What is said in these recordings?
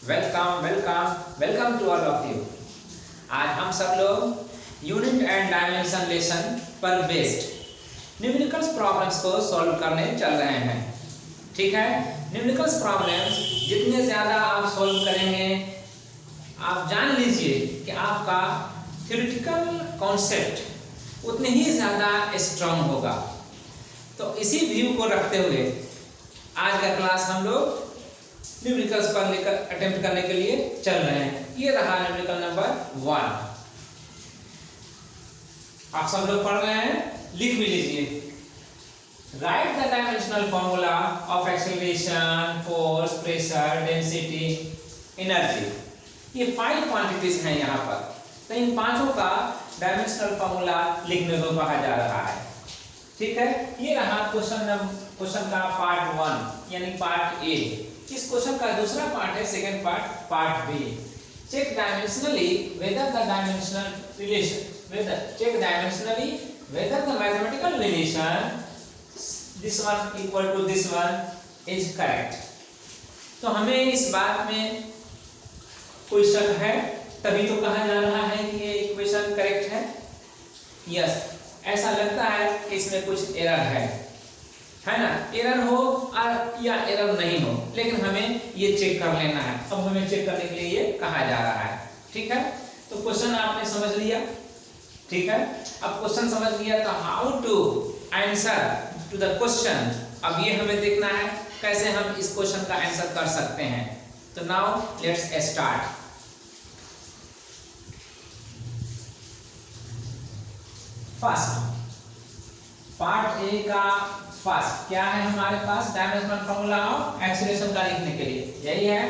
Welcome welcome welcome to all of you. आज हम सब लोग यूनिट एंड डायमेंशन लेसन पर बेस्ड न्यूमेरिकल्स प्रॉब्लम्स को सॉल्व करने चल रहे हैं। ठीक है, न्यूमेरिकल्स प्रॉब्लम्स जितने ज़्यादा आप सॉल्व करेंगे, आप जान लीजिए कि आपका थ्योरेटिकल कॉन्सेप्ट उतने ही ज़्यादा स्ट्रांग होगा। तो इसी व्यू को रखते हुए आज का क्लास हम लोग न्यूमेरिकल्स पर लेकर अटेम्प्ट करने के लिए चल रहे हैं। ये रहा न्यूमेरिकल नंबर 1। आप सब लोग पढ़ रहे हैं, लिख भी लीजिए। Right the dimensional formula of acceleration, force, pressure, density, energy. ये 5 क्वांटिटीज हैं यहाँ पर। तो इन पांचों का डायमेंशनल फॉर्मूला लिखने को कहा जा रहा है। ठीक है, ये रहा क्वेश्चन का पार्ट 1 यानी पार्ट ए। इस क्वेश्चन का दूसरा पार्ट है second part B. Check dimensionally whether the mathematical relation this one equal to this one is correct। तो हमें इस बात में कोई शक है, तभी तो कहा जा रहा है कि ये इक्वेशन करेक्ट है। यस, ऐसा लगता है कि इसमें कुछ एरर है ना। एरर हो या एरर नहीं हो, लेकिन हमें ये चेक कर लेना है। अब हमें चेक करने के लिए ये कहा जा रहा है। ठीक है, तो क्वेश्चन आपने समझ लिया। ठीक है, अब क्वेश्चन समझ लिया तो how to answer to the question. अब ये हमें देखना है कैसे हम इस क्वेश्चन का आंसर कर सकते हैं। तो now let's start. First part A का फर्स्ट क्या है हमारे पास, डायमेंशनल फॉर्मूला ऑफ एक्सेलरेशन का लिखने के लिए यही है।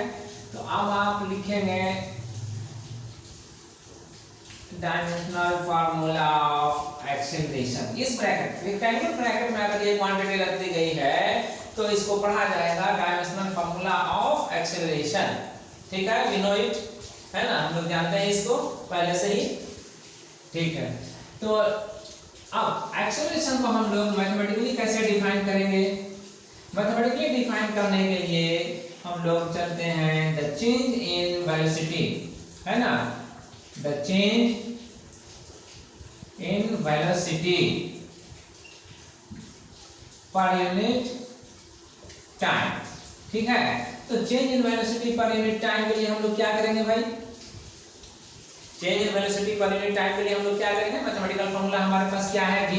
तो अब आप लिखेंगे डायमेंशनल फॉर्मूला ऑफ एक्सेलरेशन। इस ब्रैकेट रेक्टेंगुलर ब्रैकेट में अगर ये क्वांटिटी रख दी गई है तो इसको पढ़ा जाएगा डायमेंशनल फॉर्मूला ऑफ एक्सेलरेशन। ठीक है, वी नो इट, है ना, हम लोग जानते हैं इसको पहले से ही। ठीक है, तो अब एक्सेलरेशन को हम लोग मैथमेटिकली कैसे डिफाइन करेंगे। मैथमेटिकली डिफाइन करने के लिए हम लोग चलते हैं द चेंज इन वेलोसिटी, है ना, the change in velocity per unit time. ठीक है, तो change in velocity per unit time के लिए हम लोग क्या करेंगे भाई, change in velocity per unit time के लिए हम लोग क्या करेंगे, मैथमेटिकल फॉर्मूला हमारे पास क्या है, v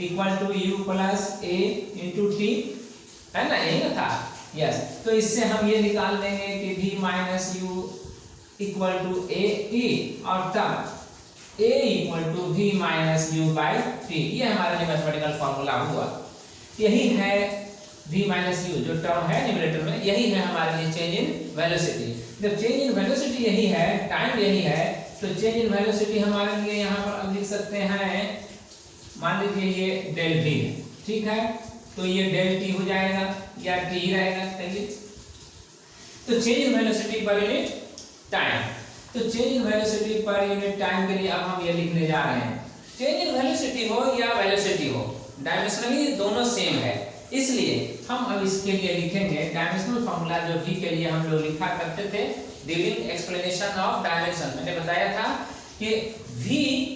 equal to u plus a into t, है ना, यही ना था। यस, तो इससे हम ये निकाल देंगे कि v minus u equal to a t और तब a equal to v minus u by t। ये हमारे लिए मैथमेटिकल फॉर्मूला हुआ। यही है v माइनस u जो टर्म है न्यूमरेटर में, यही है हमारे लिए चेंज इन वेलोसिटी। जब चेंज इन वेलोसिटी यही है, टाइम यही है, तो चेंज इन वेलोसिटी हमारे लिए यहाँ पर अब लिख सकते हैं, मान लीजिए ये डेल v है। ठीक है, तो ये डेल t हो जाएगा या t ही रहेगा। तो change in velocity per unit time, तो change in velocity per unit time के लिए अब हम ये लिखने जा रहे हैं। चेंज इन वेलोसिटी हो या वेलोसिटी हो, डायमेंशनली दोनों सेम है, इसलिए हम अब इसके लिए लिखेंगे डायमेंशनल फॉर्मूला जो v के लिए हम लोग लिखा करते थे ड्यूरिंग एक्सप्लेनेशन ऑफ डायमेंशन। मैंने बताया था कि v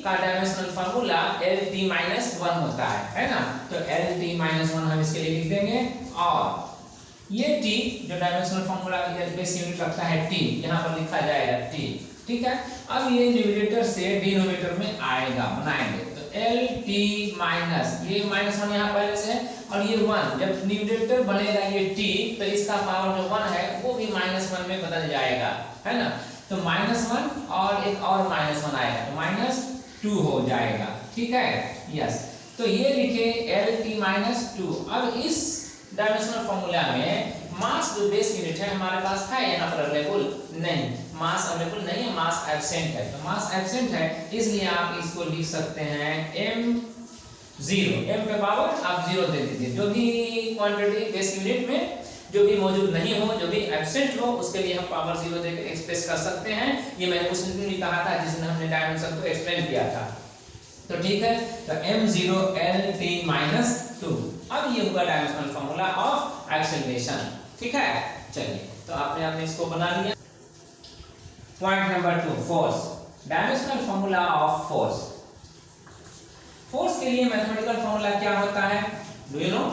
का डायमेंशनल फॉर्मूला LT-1 होता है ना। तो LT-1 हम इसके लिए लिख देंगे, और ये t जो डायमेंशनल फॉर्मूला बेस यूनिट रखता है t, यहाँ पर लिखा जाएगा t। ठीक है, अब ये न्यूमरेटर से डिनोमिनेटर में आएगा, बनाएंगे तो LT- ये -1 यहाँ पहले से है, और ये 1 जब न्यूमरेटर बनेगा ये t, तो इसका पावर जो 1 है वो भी -1 में बदल जाएगा, है ना। तो -1 और एक और -1 आएगा तो -2 हो जाएगा। ठीक है, यस, तो ये लिखे LT-2। अब इस डायमेंशनल फॉर्मूला में मास जो बेस यूनिट है हमारे पास है यहाँ पर अवेलेबल नहीं, मास अवेलेबल नहीं है, मास एब्सेंट है। तो मास एब्सेंट है, इसलिए आप इसको लिख सकते हैं m0, m पे पावर आप 0 दे दीजिए। जो भी क्वांटिटी बेस यूनिट में जो भी मौजूद नहीं हो, जो भी एब्सेंट हो, उसके लिए हम पावर 0 देकर एक्सप्रेस कर सकते हैं। ये मैंने उस दिन भी कहा था जिसमें हमने डायमेंशन को एक्सप्लेन किया था। तो ठीक है, तो m0 LT-2। अब ये होगा डायमेंशनल फॉर्मूला ऑफ एक्सेलरेशन। ठीक है, चलिए, तो आपने इसको बना लिया। Point number 2, force. Dimensional formula of force. Force के लिए मैथमेटिकल फॉर्मूला क्या होता है? Do you know?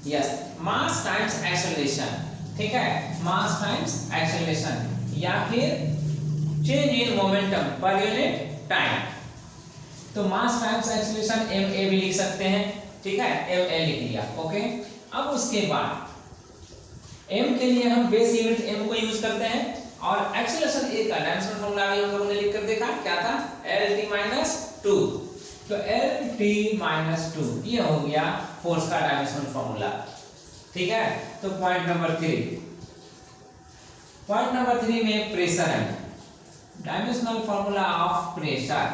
Yes, mass times acceleration. ठीक है, मास टाइम्स एक्सेलरेशन या फिर change in momentum per unit time. तो mass times acceleration M A भी लिख सकते हैं। ठीक है, एम ए लिख लिया। ओके, अब उसके बाद एम के लिए हम बेस यूनिट एम को यूज करते हैं और एक्सेलरेशन ए का डायमेंशनल फॉर्मूला भी हम लोगों ने लिख कर देखा, क्या था? L T minus 2। तो एल टी माइनस 2 ये हो गया फोर्स का डायमेंशनल फॉर्मूला। ठीक है, तो पॉइंट नंबर 3, पॉइंट नंबर 3 में प्रेशर है। Dimensional formula of pressure.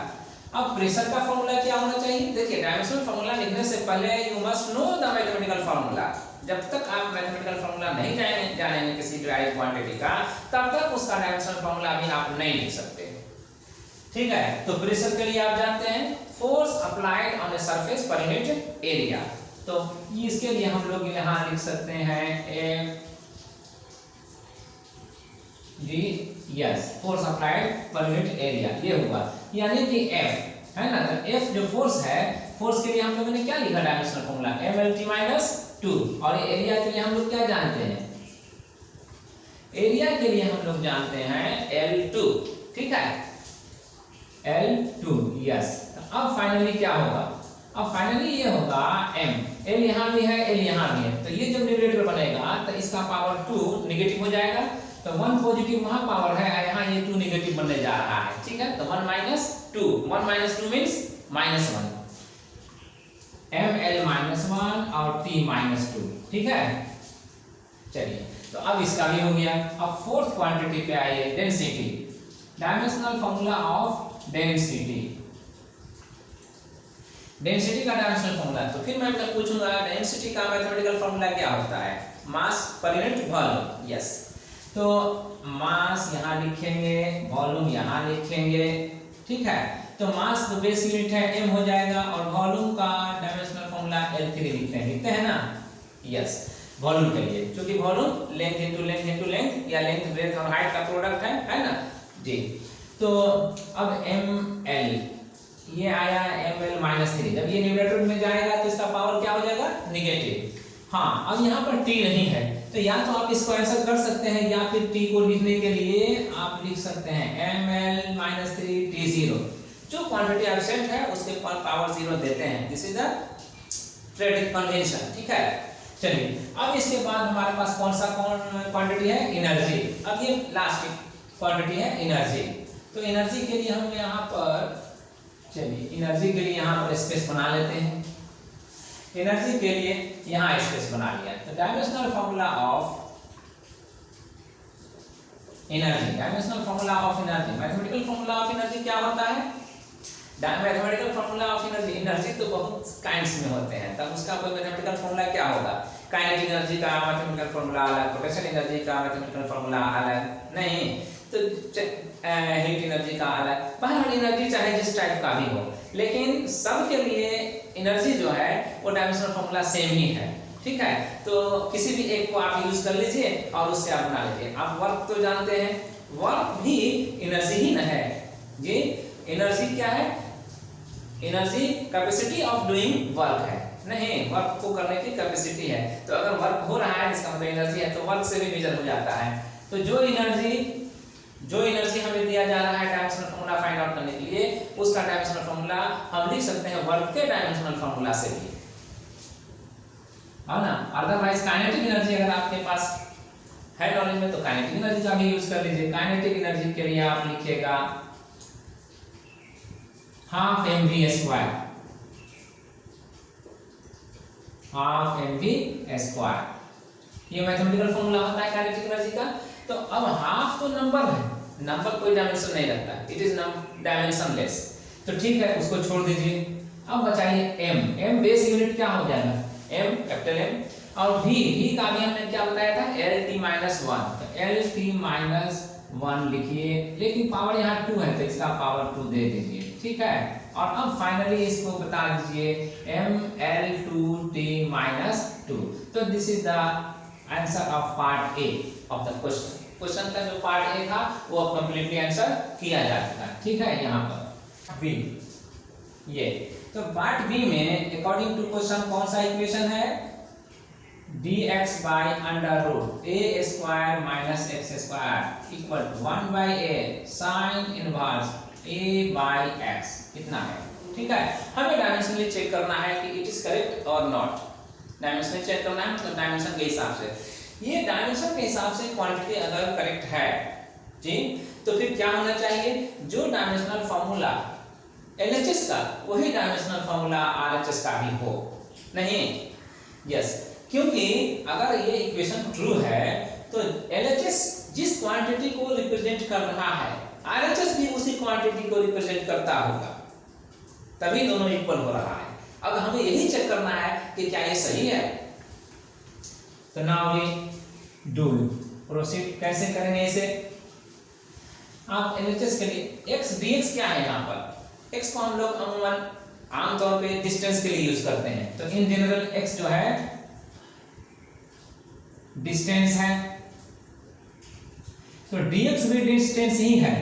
अब प्रेशर का फॉर्मूला क्या होना चाहिए? देखिए, डायमेंशनल फॉर्मूला लिखने से पहले you must know the mathematical formula. जब तक आप मैथमेटिकल फॉर्मूला नहीं जानेंगे किसी ड्राइव क्वांटिटी का, तब तक उसका डायमेंशनल फॉर्मूला भी आप नहीं लिख सकते। ठीक है, तो प्रेशर के लिए आप जानते हैं force applied on a surface per unit area. तो इसके लिए हम लोग यहां लिख सकते हैं F G, yes, force applied per unit area, ये हुआ। यानी कि एफ है ना, तो एफ जो फोर्स है, फोर्स के लिए हम लोगों ने क्या लिखा dimensional formula? M L T minus 2। और एरिया के लिए हम लोग क्या जानते हैं? एरिया के लिए हम लोग जानते हैं L2। ठीक है, L2, यस। अब फाइनली क्या होगा? अब फाइनली ये होगा m, l यहाँ भी है, l यहाँ भी है, तो ये जब न्यूमरेटर बनेगा तो इसका पावर 2 नेगेटिव हो जाएगा। तो 1 पॉजिटिव वहां पावर है, यहाँ ये 2 नेगेटिव बनने जा रहा है। ठीक है, तो 1 minus 2, 1 minus 2 means minus 1, ml minus 1 और t माइनस 2। ठीक है, चलिए, तो अब इसका भी हो गया। अब फोर्थ क्वांटिटी पे आइए, density. Dimensional formula of density. Density का डायमेंशनल फॉर्मूला, तो फिर मैं पूछूंगा डेंसिटी का मैथमेटिकल फॉर्मूला क्या होता है? मास पर यूनिट वॉल्यूम। यस, तो मास यहाँ लिखेंगे, वॉल्यूम यहाँ लिखेंगे। ठीक है, तो मास तो बेस यूनिट है, m हो जाएगा, और वॉल्यूम का डायमेंशनल फॉर्मूला L3 लिखते हैं ना। यस, वॉल्यूम के लिए, क्योंकि वॉल्यूम लेंथ इनटू लेंथ या लेंथ ब्रेथ और हाइट का प्रोडक्ट है ना जी। तो अब ml ये आया ml माइनस 3, जब ये न्यूमरेटर में जाएगा तो इसका पावर क्या हो जाएगा? नेगेटिव। हाँ, अब यहाँ पर t नहीं है, तो या तो आप इसको आंसर कर सकते हैं, या फिर t को लिखने के लिए आप लिख सकते हैं ml माइनस 3 t0। जो क्वांटिटी एब्सेंट है उसके पावर 0 देते हैं। This is the traditional convention. ठीक है, चलिए, अब इसके बाद हमारे पास कौन सा क्वांटिटी है? एनर्जी। अब ये लास्ट क्वांटिटी है एनर्जी। तो एनर्जी के लिए हम यहाँ पर, चलिए, एनर्जी के लिए यहाँ पर स्पेस बना लेते हैं। एनर्जी के लिए यहाँ स्पेस बना लिया। तो dimensional formula of energy, dimensional formula of energy, mathematical formula of energy क्या होता है? Mathematical formula of energy, energy तो बहुत काइंड्स में होते हैं, तब उसका कोई मैथमेटिकल फॉर्मूला क्या होगा? काइनेटिक एनर्जी का मैथमेटिकल फॉर्मूला अलग, पोटेंशियल एनर्जी का मैथमेटिकल फॉर्मूला अलग नहीं, तो हीट एनर्जी का अलग। बाहर एनर्जी चाहे जिस टाइप का भी हो, लेकिन सब के लिए एनर्जी जो है वो डायमेंशनल फॉर्मूला सेम ही है। ठीक है, तो किसी भी एक को आप यूज कर लीजिए और उससे आप बना लीजिए। आप वर्क तो जानते हैं, वर्क भी एनर्जी ही न है जी। एनर्जी क्या है? Energy capacity of doing work है, नहीं, वर्क को करने की कैपेसिटी है। तो अगर वर्क हो रहा है इसका मतलब एनर्जी है, तो वर्क से भी मेजर हो जाता है। तो जो एनर्जी हमें दिया जा रहा है डायमेंशनल फॉर्मूला फाइंड आउट करने के लिए, उसका डायमेंशनल फॉर्मूला हम लिख सकते हैं वर्क के डायमेंशनल फॉर्मूला से भी, है ना। अदरवाइज काइनेटिक एनर्जी अगर आपके पास है नॉलेज में, तो काइनेटिक एनर्जी का भी यूज कर लीजिए। काइनेटिक एनर्जी के लिए आप लिखिएगा हाफ mv², हाफ mv²। ये मैथमेटिकल फॉर्मूला होता है काइनेटिक एनर्जी का। तो अब हाफ तो नंबर है, नंबर कोई डायमेंशन नहीं रखता, इट इज डायमेंशनलेस, तो ठीक है, उसको छोड़ दीजिए। अब बचाइए m बेस यूनिट क्या हो जाएगा? m, कैपिटल M, और v का भी हमने क्या बताया था? LT-1, तो LT-1 लिखिए, लेकिन पावर यहाँ 2 है तो इसका पावर 2 दे दीजिए। ठीक है, और अब फाइनली इसको बता दीजिए ml2t-2। तो this is the answer of part A of the question. Question का जो पार्ट ए था वो अब कंप्लीटली आंसर किया जा चुका है। ठीक है, यहाँ पर बी ये तो पार्ट बी में अकॉर्डिंग टू क्वेश्चन कौन सा इक्वेशन है, dx by under root a square minus x square equal to 1 by a sin inverse a by x कितना है। ठीक है, हमें डायमेंशनली चेक करना है कि इट इज करेक्ट और नॉट। डायमेंशनली चेक करना है मतलब डायमेंशन के हिसाब से, ये डायमेंशन के हिसाब से क्वांटिटी अगर करेक्ट है जी तो फिर क्या होना चाहिए, जो डायमेंशनल फार्मूला LHS का वही डायमेंशनल फार्मूला RHS का भी हो। नहीं, यस, क्योंकि अगर ये इक्वेशन ट्रू है तो LHS जिस क्वांटिटी को रिप्रेजेंट कर रहा है RHS भी उसी क्वांटिटी को रिप्रेजेंट करता होगा, तभी दोनों इक्वल हो रहा है। अब हमें यही चेक करना है कि क्या ये सही है। तो नाउ वी डू प्रोसीड, कैसे करेंगे इसे। आप LHS के लिए x dx क्या है, यहाँ पर x को हम लोग अमूमन आमतौर पे डिस्टेंस के लिए यूज करते हैं। तो इन जनरल x जो है डिस्टेंस है, तो dx भी डिस्टेंस ही है,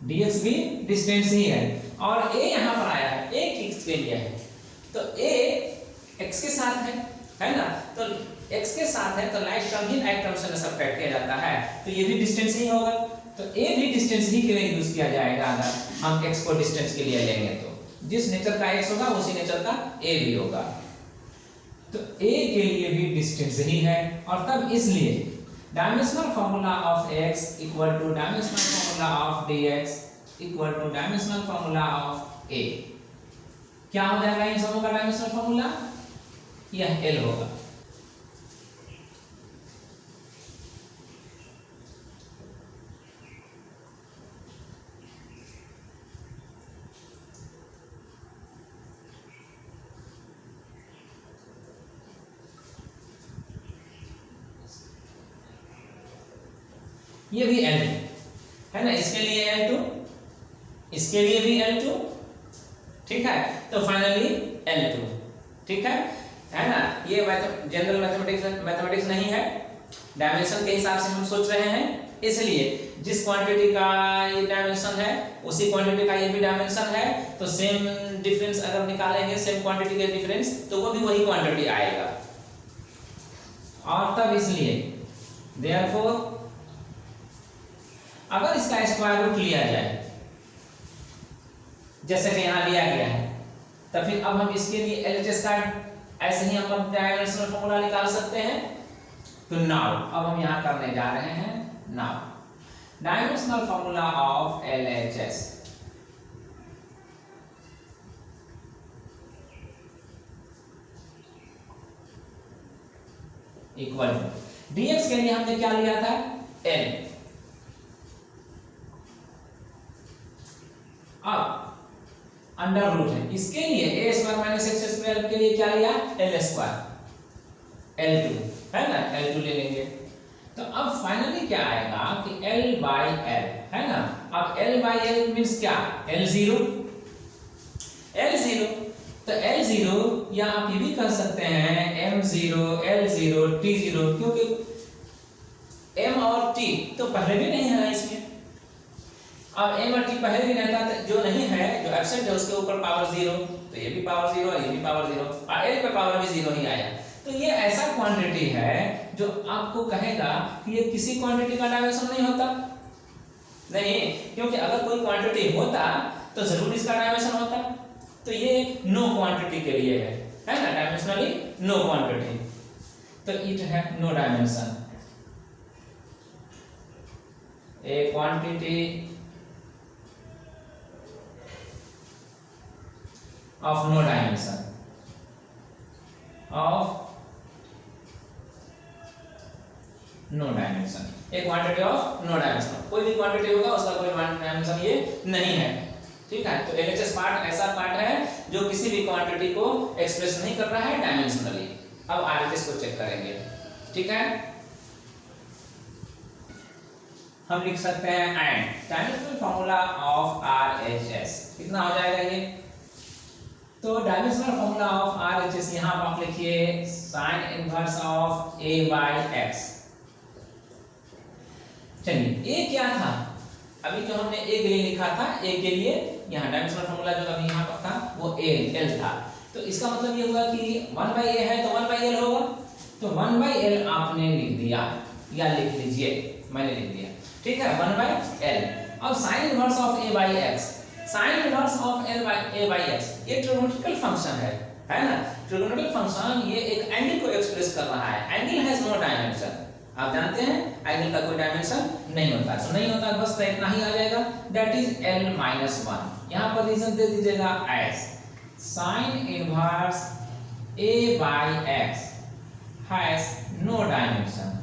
dx भी डिस्टेंस ही है, और a यहां पर आया है, a किस के लिए है, तो a x के साथ है ना, तो x के साथ है तो लाइक टर्म ही लाइक टर्म से सब्ट्रैक्ट किया जाता है, तो ये भी डिस्टेंस ही होगा, तो a भी डिस्टेंस ही के लिए यूज किया जाएगा। अगर हम x को डिस्टेंस के लिए लेंगे तो जिस नेचर का x होगा उसी नेचर का a भी होगा, तो a के लिए भी डिस्टेंस ही है, और तब इसलिए dimensional formula of x equal two dimensional formula of dx equal two dimensional formula of a। क्या हो जाएगा इन सबों का डायमेंशनल फार्मूला, यह l होगा। ये भी L है ना, इसके लिए L2, इसके लिए भी L2, ठीक है, तो फाइनली L2, ठीक है ना। ये जनरल मैथमेटिक्स नहीं है, डायमेंशन के हिसाब से हम सोच रहे हैं, इसलिए जिस क्वांटिटी का ये डायमेंशन है उसी क्वांटिटी का ये भी डायमेंशन है, तो सेम डिफरेंस अगर निकालेंगे, सेम क्वांटिटी का डिफरेंस, तो वो भी वही क्वांटिटी आएगा, और तब इसलिए देयरफॉर अगर इसका स्क्वायर रूट लिया जाए जैसे कि यहां लिया गया है, तो फिर अब हम इसके लिए LHS का ऐसे ही हम डायमेंशनल फार्मूला निकाल सकते हैं। तो नाउ अब हम यहां करने जा रहे हैं, now dimensional formula of LHS equal to dx के लिए हमने क्या लिया था, L, अब अंडर रूट है, इसके लिए a square minus x square के लिए क्या लिया, L स्क्वायर, L2 है ना, L2 ले लेंगे। तो अब फाइनली क्या आएगा कि L बाई L है ना, अब L बाई L मीन्स क्या, L0, L0, तो L0 या आप ये भी कर सकते हैं M0 L0 T0, क्योंकि M और T तो पहले भी नहीं है इसमें, अब m और t पहले भी रहता है, जो नहीं है, जो एब्सेंट है उसके ऊपर पावर 0, तो ये भी पावर 0 और ये भी पावर 0, और l पे पावर भी 0 ही आया। तो ये ऐसा क्वांटिटी है जो आपको कहेगा कि ये किसी क्वांटिटी का डायमेंशन नहीं होता, नहीं, क्योंकि अगर कोई क्वांटिटी होता तो जरूर इसका डायमेंशन होता, तो ये नो क्वांटिटी के लिए है ना, डायमेंशनली नो क्वांटिटी, तो इट है no dimension, a quantity of no dimension, of no dimension, एक क्वांटिटी ऑफ नो डायमेंशन, कोई भी क्वांटिटी होगा उसका कोई डायमेंशन ये नहीं है, ठीक है। तो LHS पार्ट ऐसा पार्ट है जो किसी भी क्वांटिटी को एक्सप्रेस नहीं कर रहा है डायमेंशनली। अब RHS को चेक करेंगे, ठीक है, हम लिख सकते हैं and dimensional formula of RHS कितना हो जाएगा ये, तो डायमेंशनल फार्मूला ऑफ RHS यहां आप लिखिए sin inverse of a by x, चलिए ए क्या था, अभी जो हमने ए के लिए लिखा था, ए के लिए यहाँ डायमेंशनल फार्मूला जो अभी यहाँ पर था वो एल था। तो इसका मतलब ये हुआ कि 1/a है तो 1/l होगा, तो 1/l आपने लिख दिया या लिख लीजिए, मैंने लिख दिया, ठीक है 1/l। अब sine inverse of a by x, sine inverse of a by x ये ट्रिगोनोमेट्रिकल फंक्शन है ना। ट्रिगोनोमेट्रिकल फंक्शन ये एक एंगल को एक्सप्रेस कर रहा है। एंगल हैज नो डायमेंशन, आप जानते हैं एंगल का कोई डायमेंशन नहीं होता, तो नहीं होता बस तो इतना ही आ जाएगा, दैट इज l-1। यहाँ पर रीजन दे दीजिएगा as sine inverse a by x has no dimension।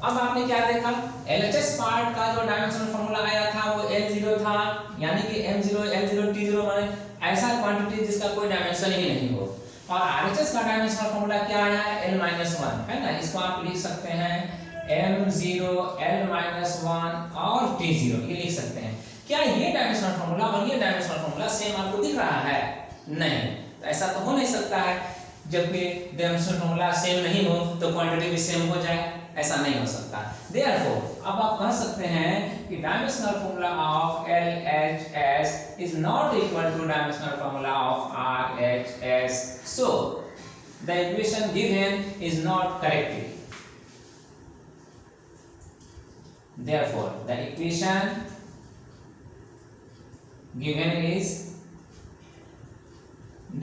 अब आपने क्या देखा, LHS पार्ट का जो डायमेंशनल फार्मूला आया था वो L0 था, यानी कि M0 L0 T0 माने ऐसा क्वांटिटी जिसका कोई डायमेंशन ही नहीं हो। और RHS का डायमेंशनल फार्मूला क्या आया है, L-1 है ना। इसको आप लिख सकते हैं M0 L-1 और T0 ये लिख सकते हैं। क्या ये डायमेंशनल फार्मूला और ये डायमेंशनल फार्मूला सेम आपको दिख रहा है? नहीं, तो ऐसा तो हो नहीं सकता है, जबकि डायमेंशनल फार्मूला सेम नहीं हो तो क्वांटिटी भी सेम हो जाए, ऐसा नहीं हो सकता। Therefore, अब आप कह सकते हैं कि dimensional formula of LHS is not equal to dimensional formula of RHS, so the equation given is not correct। Therefore, the equation given is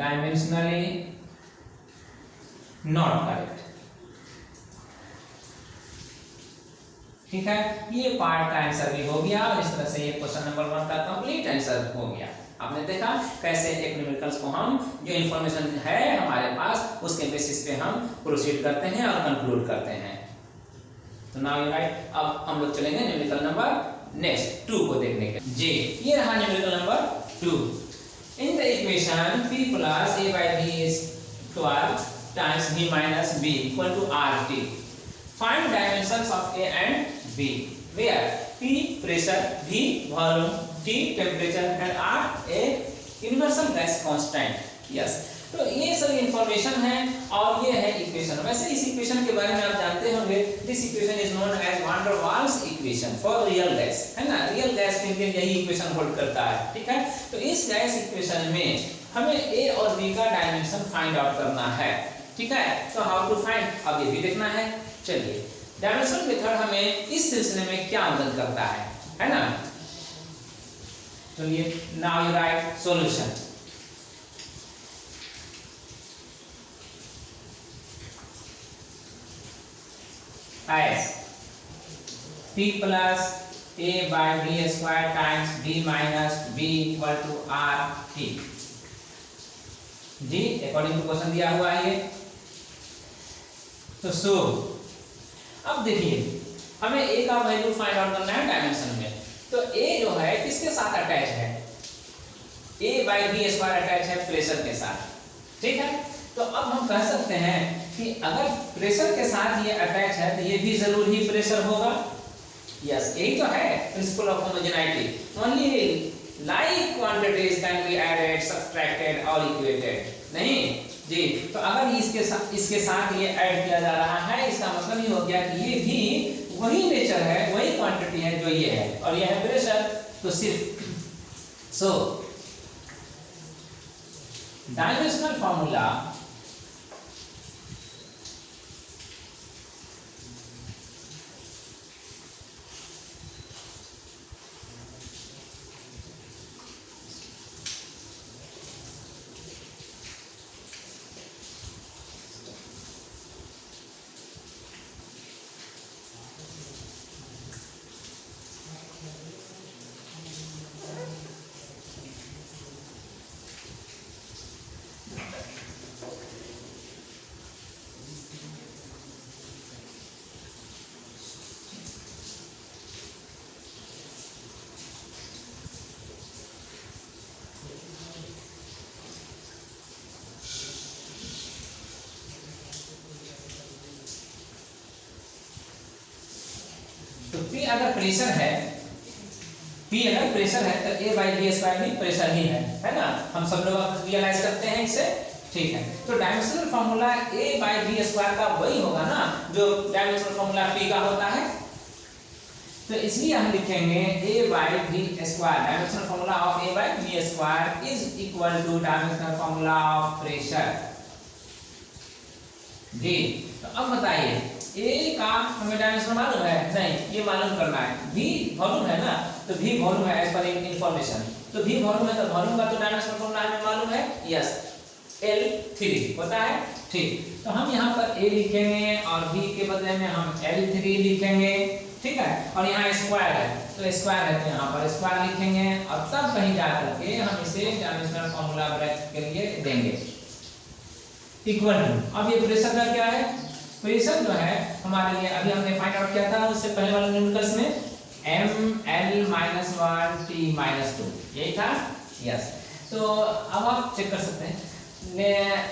dimensionally not correct। ठीक है, ये पार्ट का आंसर भी हो गया और इस तरह से ये क्वेश्चन नंबर 1 का कंप्लीट आंसर हो गया। आपने देखा कैसे एक न्यूमेरिकल्स को हम जो इंफॉर्मेशन है हमारे पास उसके बेसिस पे हम प्रोसीड करते हैं और कंक्लूड करते हैं। तो नाउ यू राइट, अब हम लोग चलेंगे न्यूमेरिकल नंबर नेक्स्ट 2 को देखने के। जी, ये रहा numerical number 2। In the equation p plus a by b is 12 times b minus b equal to RT, find dimensions of a and b where p pressure, v volume, t temperature and r a universal gas constant। Yes, तो ये सब information है और ये है equation. वैसे इस equation के बारे में आप जानते होंगे, this equation is known as van der Waals equation for real gas, है ना। रियल गैस के लिए यही इक्वेशन होल्ड करता है, ठीक है। तो इस गैस इक्वेशन में हमें a और b का डायमेंशन फाइंड आउट करना है, ठीक है। तो हाउ टू फाइंड, अब ये भी देखना है। चलिए, डायमेंशन मेथड हमें इस सिलसिले में क्या मदद करता है ना। चलिए, now you right solution. as p plus a by b square times b minus b equal to r t। जी, अकॉर्डिंग टू क्वेश्चन दिया हुआ है ये। तो सो अब देखिए, हमें a का वैल्यू फाइंड आउट करना है डायमेंशन में। तो a जो है किसके साथ अटैच है, a by b square attach है प्रेशर के साथ, ठीक है। तो अब हम कह सकते हैं कि अगर प्रेशर के साथ ये अटैच है तो ये भी जरूर ही प्रेशर होगा। यस, यही तो है principle of homogeneity. Only like quantities can be added, subtracted और इक्वेटेड। नहीं जी, तो अगर इसके साथ ये ऐड किया जा रहा है, इसका मतलब ये हो गया कि ये भी वही नेचर है, वही क्वांटिटी है जो ये है, और ये है प्रेशर। तो सिर्फ सो डायमेंशनल फार्मूला P अगर प्रेशर है P अगर प्रेशर है तो A बाई V स्क्वायर भी प्रेशर ही है ना, हम सब लोग रियलाइज करते हैं इसे, ठीक है। तो dimensional formula A by V square का वही होगा ना जो डायमेंशनल फॉर्मूला P का होता है, तो इसलिए हम लिखेंगे A by V square, dimensional formula of A by V square is equal two dimensional formula of pressure V। तो अब बताइए A का हमें डायमेंशन मालूम है? नहीं, ये मालूम करना है। V वॉल्यूम है ना, तो V वॉल्यूम है एज पर इंफॉर्मेशन, तो V वॉल्यूम है तो वॉल्यूम का तो डायमेंशन फॉर्मूला हमें मालूम है, यस L3 होता है, ठीक। तो हम यहाँ पर A लिखेंगे और V के बदले में हम L3 लिखेंगे, ठीक है। और यहाँ स्क्वायर है तो स्क्वायर है तो यहाँ पर स्क्वायर लिखेंगे और तब कहीं जा करके हम इसे डायमेंशनल फॉर्मूला ब्रैकेट के लिए देंगे इक्वल टू। अब ये प्रेशर का क्या है? प्रेशर जो है हमारे लिए अभी हमने फाइंड आउट किया था उससे पहले वाले न्यूमेरिकल्स में ml-1 t-2 यही था, यस। तो अब आप चेक कर सकते हैं।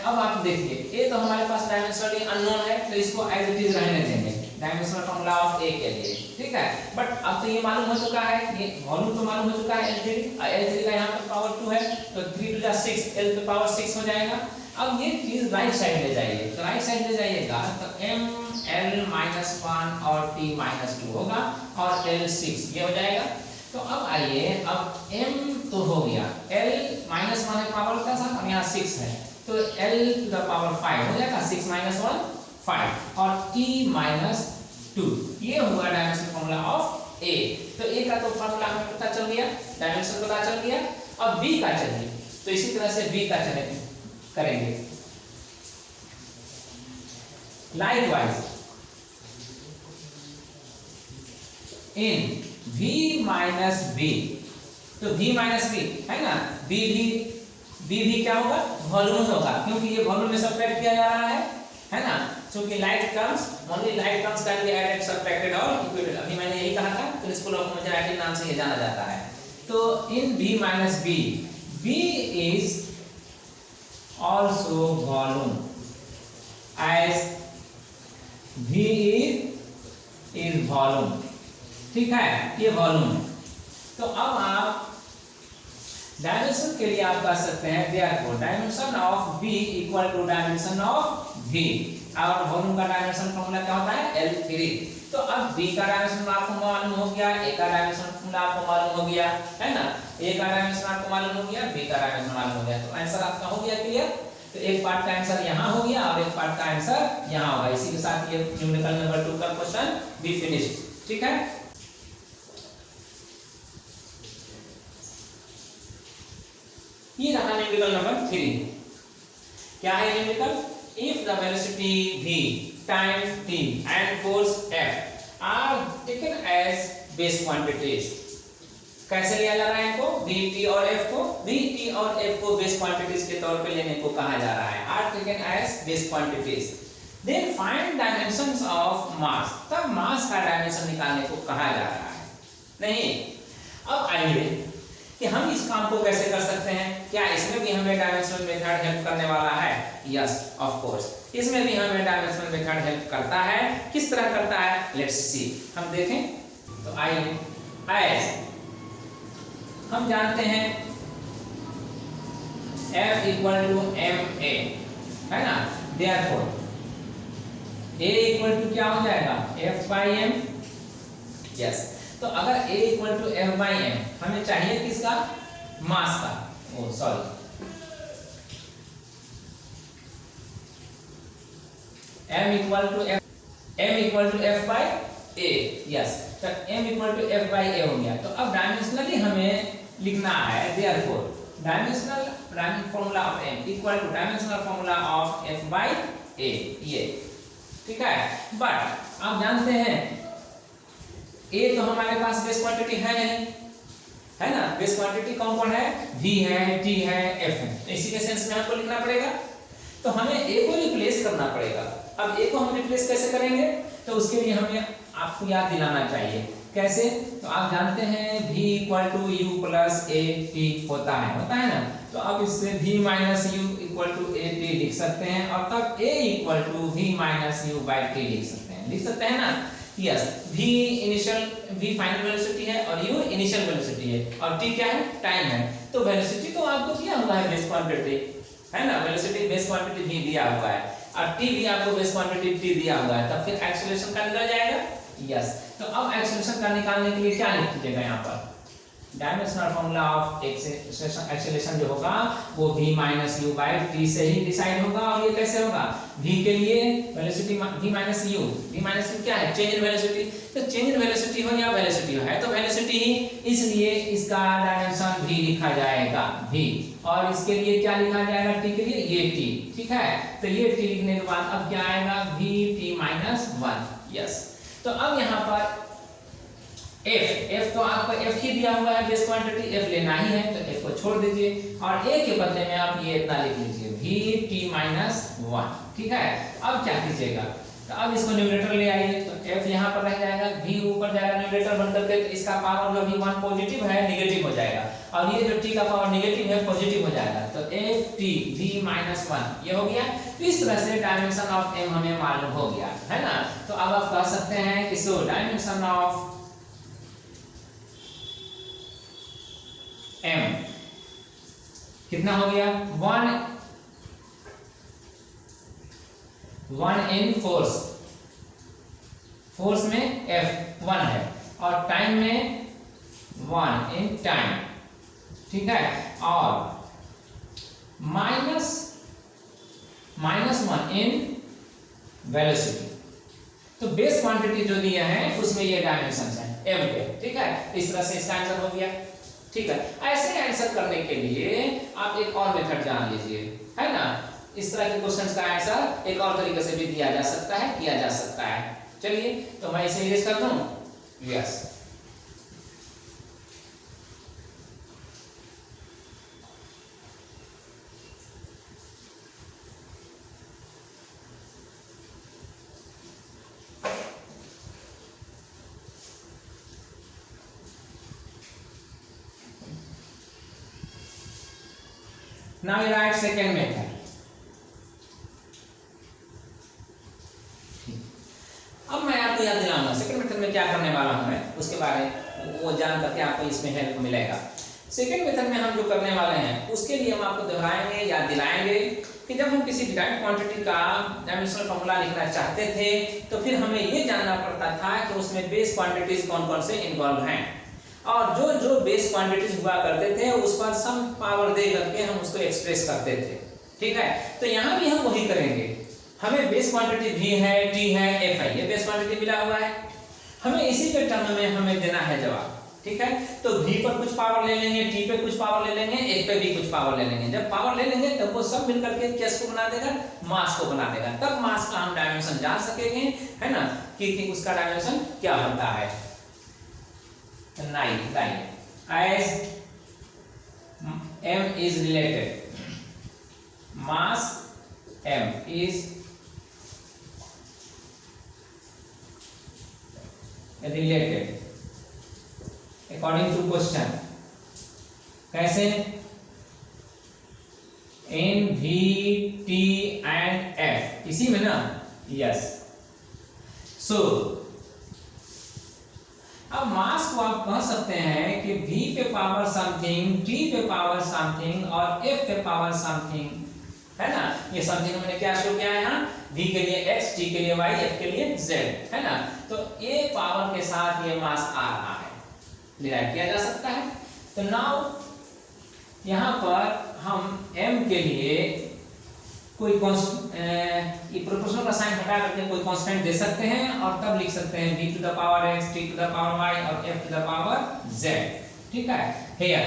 अब आप देखिए ये तो हमारे पास डायमेंशनली अननोन है तो इसको एज इट इज रहने देंगे डायमेंशनल फॉर्मूला ऑफ A के लिए, ठीक है। बट अब तो ये मालूम हो चुका है, ये वॉल्यूम तो मालूम हो चुका है L3 का यहाँ पर पावर 2 है तो 3 to the 6 L पे पावर 6 हो जाएगा। अब ये चीज राइट साइड ले जाइए, तो राइट साइड ले जाइएगा तो ml-1 और t-2 होगा और L6 ये हो जाएगा। तो अब आइए, अब m तो हो गया, L-1 है पावर का साथ और यहाँ 6 है तो L to the power 5 हो जाएगा, 6 - 1 5 और t-2 ये हुआ डायमेंशनल फॉर्मूला ऑफ A। तो A का तो फॉर्मूला हमें पता चल गया, डायमेंशन पता चल गया। अब B का चलिए, तो इसी तरह से B का चलेंगे करेंगे लाइकवाइज इन V माइनस B, तो V माइनस B है ना, B भी क्या होगा? वॉल्यूम होगा क्योंकि ये वॉल्यूम में सब्ट्रैक्ट किया जा रहा है ना, क्योंकि like terms only like terms can be added subtracted और इक्वेटेड। अभी मैंने यही कहा था, प्रिंसिपल ऑफ होमोजेनिटी नाम से ये जाना जाता है। तो इन V minus B, B is also volume as V is volume, ठीक है, ये वॉल्यूम है। तो अब आप डायमेंशन के लिए आप कह सकते हैं therefore dimension of B equal to dimension of V और वॉल्यूम का डायमेंशन फॉर्मूला क्या होता है? L3। तो अब B का डायमेंशन आपको मालूम हो गया, A का डायमेंशन फॉर्मूला आपको मालूम हो गया है ना, A का डायमेंशन आपको मालूम हो गया, B का डायमेंशन मालूम हो गया, तो आंसर आपका हो गया क्लियर। तो एक पार्ट का आंसर यहाँ हो गया और एक पार्ट का आंसर यहाँ होगा। इसी के साथ ये न्यूमेरिकल नंबर 2 का क्वेश्चन भी फिनिश्ड, ठीक है। ये रहा न्यूमेरिकल नंबर 3। क्या है numerical? If the velocity v, time t and force F are taken as base quantities, कैसे लिया जा रहा है इनको? v, t और f को, v, t और f को बेस क्वांटिटीज के तौर पे लेने को कहा जा रहा है, are taken as base quantities, then find dimensions of mass, तब मास का डायमेंशन निकालने को कहा जा रहा है। नहीं, अब आइए कि हम इस काम को कैसे कर सकते हैं। क्या इसमें भी हमें डायमेंशनल मेथड हेल्प करने वाला है? यस ऑफ कोर्स, इसमें भी हमें डायमेंशनल मेथड हेल्प करता है। किस तरह करता है? लेट्स सी, हम देखें। तो आइए, एज हम जानते हैं F इक्वल टू ma है ना, therefore A इक्वल टू क्या हो जाएगा? F by m। यस, तो अगर A equal to F by m हमें चाहिए किसका? मास का, oh sorry m equal to F by A, yes, तो m equal to F by A हो गया। तो अब डायमेंशनली हमें लिखना है therefore dimensional formula of m equal two dimensional formula of F by A, ये ठीक है। बट आप जानते हैं A तो हमारे पास बेस क्वांटिटी है नहीं, है ना, बेस क्वांटिटी कौन कौन है? V है, T है, F है, तो इसी के सेंस में हमको लिखना पड़ेगा। तो हमें A को रिप्लेस करना पड़ेगा। अब A को हम रिप्लेस कैसे करेंगे? तो उसके लिए हमें आपको याद दिलाना चाहिए। कैसे? तो आप जानते हैं V equal to U plus A T होता है ना, तो अब इससे V minus U equal to A T लिख सकते हैं और तब A equal to V minus U by T लिख सकते हैं ना। Yes, v initial, v final velocity है और u इनिशियल वेलोसिटी है और t क्या है, टाइम है। तो वेलोसिटी तो आपको दिया हुआ है बेस क्वांटिटी, है ना, वेलोसिटी बेस क्वांटिटी v दिया हुआ है और t भी आपको बेस क्वांटिटी t दिया हुआ है, तब फिर एक्सेलरेशन का निकल जाएगा। यस, तो अब एक्सेलरेशन का निकालने के लिए क्या लिख दीजिएगा यहाँ पर, डायमेंशनल फॉर्मूला ऑफ एक्सेलरेशन जो होगा वो v minus you by T से ही डिसाइड होगा। और ये कैसे होगा, v के लिए velocity v minus you, v minus you क्या है, चेंज इन वेलोसिटी। तो चेंज इन वेलोसिटी हो या वेलोसिटी हो, है तो वेलोसिटी ही, इसलिए इसका डायमेंशन v लिखा जाएगा, v, और इसके लिए क्या लिखा जाएगा, t के लिए ये t, ठीक है। तो ये t लिखने के बाद अब क्या आएगा, v t माइनस 1। यस, तो अब यहाँ पर f तो आपको f ही दिया हुआ है बेस क्वांटिटी, f लेना ही है तो f को छोड़ दीजिए और a के बदले में आप ये इतना लिख लीजिए v t माइनस 1, ठीक है। अब क्या कीजिएगा, तो अब इसको न्यूमरेटर ले आइए, तो f यहाँ पर रह जाएगा, v ऊपर जाएगा न्यूमरेटर बन करके, तो इसका पावर जो भी 1 पॉजिटिव है नेगेटिव हो जाएगा और ये जो t का पावर नेगेटिव है पॉजिटिव हो जाएगा, तो f t v माइनस 1 ये हो गया। तो इस तरह से डायमेंशन ऑफ m हमें मालूम हो गया, है ना। तो अब आप कह सकते हैं कि सो डायमेंशन ऑफ m कितना हो गया, 1 इन फोर्स, फोर्स में f 1 है और टाइम में 1 इन टाइम, ठीक है, और माइनस 1 इन वेलोसिटी। तो बेस क्वांटिटी जो दिया है उसमें ये डायमेंशन है m के, ठीक है। इस तरह से इसका आंसर हो गया, ठीक है। ऐसे आंसर करने के लिए आप एक और मेथड जान लीजिए, है ना। इस तरह के क्वेश्चंस का आंसर एक और तरीके से भी दिया जा सकता है, किया जा सकता है। चलिए, तो मैं इसे इरेज कर दूं, yes. Now you write second method. अब मैं आपको याद दिलाऊंगा सेकंड मेथड में क्या करने वाला हूं मैं, उसके बारे में वो जान करके आपको इसमें हेल्प मिलेगा। सेकंड मेथड में हम जो करने वाले हैं उसके लिए हम आपको दोहराएंगे या दिलाएंगे कि जब हम किसी डिफाइंड क्वांटिटी का डायमेंशनल फॉर्मूला लिखना चाहते थे तो फिर हमें ये जानना पड़ता था कि उसमें बेस क्वांटिटीज कौन कौन से इन्वॉल्व हैं और जो जो बेस क्वांटिटीज हुआ करते थे उस पर सम पावर दे करके हम उसको एक्सप्रेस करते थे, ठीक है। तो यहाँ भी हम वही करेंगे, हमें बेस क्वांटिटी v है, t है, f है, ये बेस क्वांटिटी मिला हुआ है, हमें इसी के टर्म में हमें देना है जवाब, ठीक है। तो v पर कुछ पावर ले लेंगे, t पे कुछ पावर ले लेंगे, f पे भी कुछ पावर ले लेंगे। जब पावर ले लेंगे तब वो सब मिलकर के किसको बना देगा, मास को बना देगा। तब मास का हम डायमेंशन जान सकेंगे, है ना, कि उसका डायमेंशन क्या होता है। 9 as m is related, mass m is related according to question, कैसे, in v t and f, इसी में ना, यस। सो अब मास को आप कह सकते हैं कि v पे पावर समथिंग, t पे पावर समथिंग और f पे पावर समथिंग, है ना। ये समथिंग मैंने क्या शो किया है यहाँ, v के लिए x, t के लिए y, f के लिए z, है ना। तो ये पावर के साथ ये मास आ रहा है, डिराइव किया जा सकता है। तो नाउ यहाँ पर हम m के लिए कोई ये प्रोपोर्शनल का साइन हटा करके कोई कांस्टेंट दे सकते हैं और तब लिख सकते हैं v to the power x, t to the power y और f to the power z, ठीक है। हियर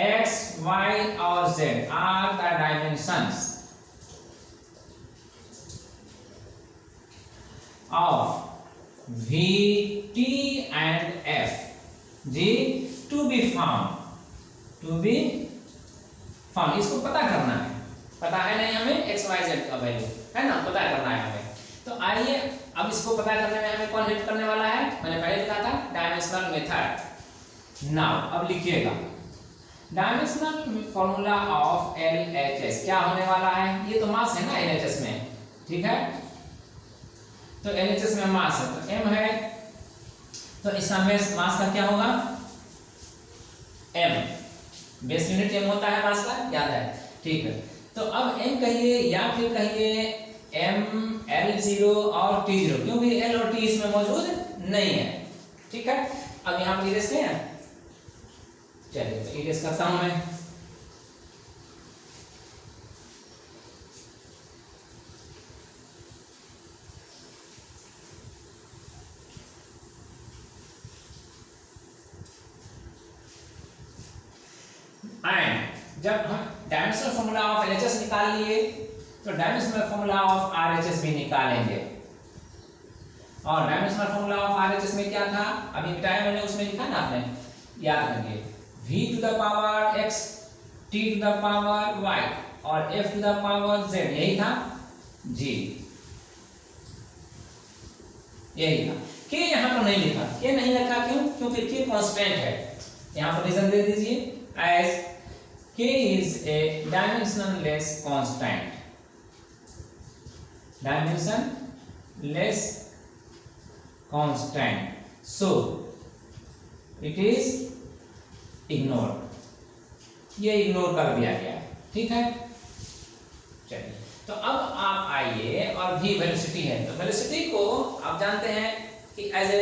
x, y और z are the dimensions of v, t and f जी टू बी फाउंड, इसको पता करना है, पता है नहीं हमें x, y, z का वैल्यू, है ना, पता करना है हमें। तो आइए अब इसको पता करने में हमें कौन हेल्प करने वाला है, मैंने पहले लिखा था डायमेंशनल मेथड। नाउ अब लिखिएगा डायमेंशनल फॉर्मूला ऑफ LHS क्या होने वाला है, ये तो मास है ना LHS में, ठीक है। तो LHS में मास है तो m है, तो इसका मास का क्या होगा m, बेस यूनिट m होता है मास का, याद है, ठीक है। तो अब m कहिए या फिर कहिए m L0 और T0, क्योंकि L और T इसमें मौजूद नहीं है, ठीक है। अब यहाँ पर इरेज है, चलिए तो इरेज करता हूं मैं। एंड जब हम डायमेंशनल फॉर्मूला ऑफ LHS निकाल लिए तो डायमेंशनल फॉर्मूला ऑफ RHS भी निकालेंगे। और डायमेंशनल फॉर्मूला ऑफ RHS में क्या था, अभी बताया मैंने, उसमें लिखा ना आपने, याद करिए, v to the power x, t to the power y और f to the power z, यही था जी, यही था। k यहाँ पर नहीं लिखा, k नहीं लिखा क्यों, क्योंकि k कांस्टेंट है। यहाँ पर रीजन दे दीजिए, as k is a dimensionless constant, dimensionless constant, so it is ignored, ये इग्नोर कर दिया गया है, ठीक है। चलिए तो अब आप आइए, और v वेलोसिटी है, तो वेलोसिटी को आप जानते हैं कि एज ए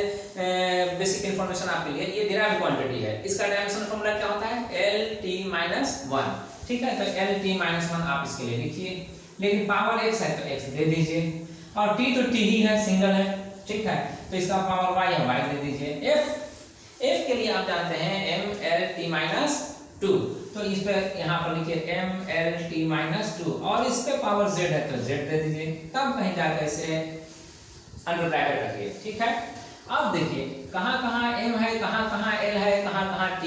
बेसिक इंफॉर्मेशन आपके लिए, ये डिराइव्ड क्वांटिटी है, इसका डायमेंशनल फॉर्मूला क्या होता है Lt-1, ठीक है। तो Lt-1 आप इसके लिए लिखिए, लेकिन पावर x है तो x दे दीजिए, और t तो t ही है, सिंगल है, ठीक है, तो इसका पावर y है, y दे दीजिए। f के लिए आप जानते हैं mLt-2, तो इस पे यहाँ पर लिखिए mLt-2, और इस पे पावर z है तो z दे दीजिए, तब कहीं जाकर इसे अंडर ब्रैकेट रखिए, ठीक है। अब देखिए कहाँ कहाँ m है, कहाँ कहाँ l है, कहाँ कहाँ t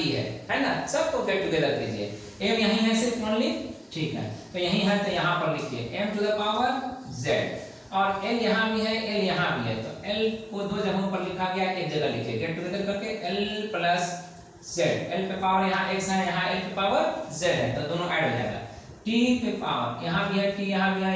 है ना, सबको गेट टुगेदर कीजिए। m यहीं है सिर्फ ओनली, ठीक है, तो यहीं है तो यहाँ पर लिखिए m to the power z, और l यहाँ भी है, l यहाँ भी है, तो l को दो जगहों पर लिखा गया, एक जगह लिखिए, गेट टुगेदर करके l प्लस z, l पे पावर यहाँ x है, यहाँ l पे पावर z है, तो दोनों ऐड हो जाएगा। t पे पावर यहाँ भी है, t यहाँ भी है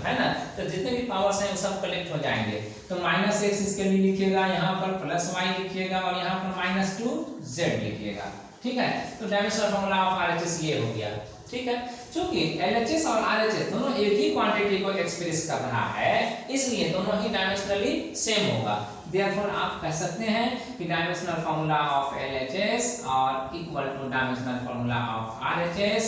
है ना, तो जितने भी पावर्स हैं वो सब कलेक्ट हो जाएंगे। तो -x इसके लिए लिखिएगा, यहाँ पर +y लिखिएगा, और यहाँ पर -2z लिखिएगा, ठीक है। तो डायमेंशनल फॉर्मूला ऑफ RHS ये हो गया, ठीक है। क्योंकि LHS और RHS दोनों एक ही क्वांटिटी को एक्सप्रेस कर रहा है, इसलिए दोनों ही डायमेंशनली सेम होगा। देयरफॉर आप कह सकते हैं कि डायमेंशनल फॉर्मूला ऑफ LHS और equal two dimensional formula of RHS,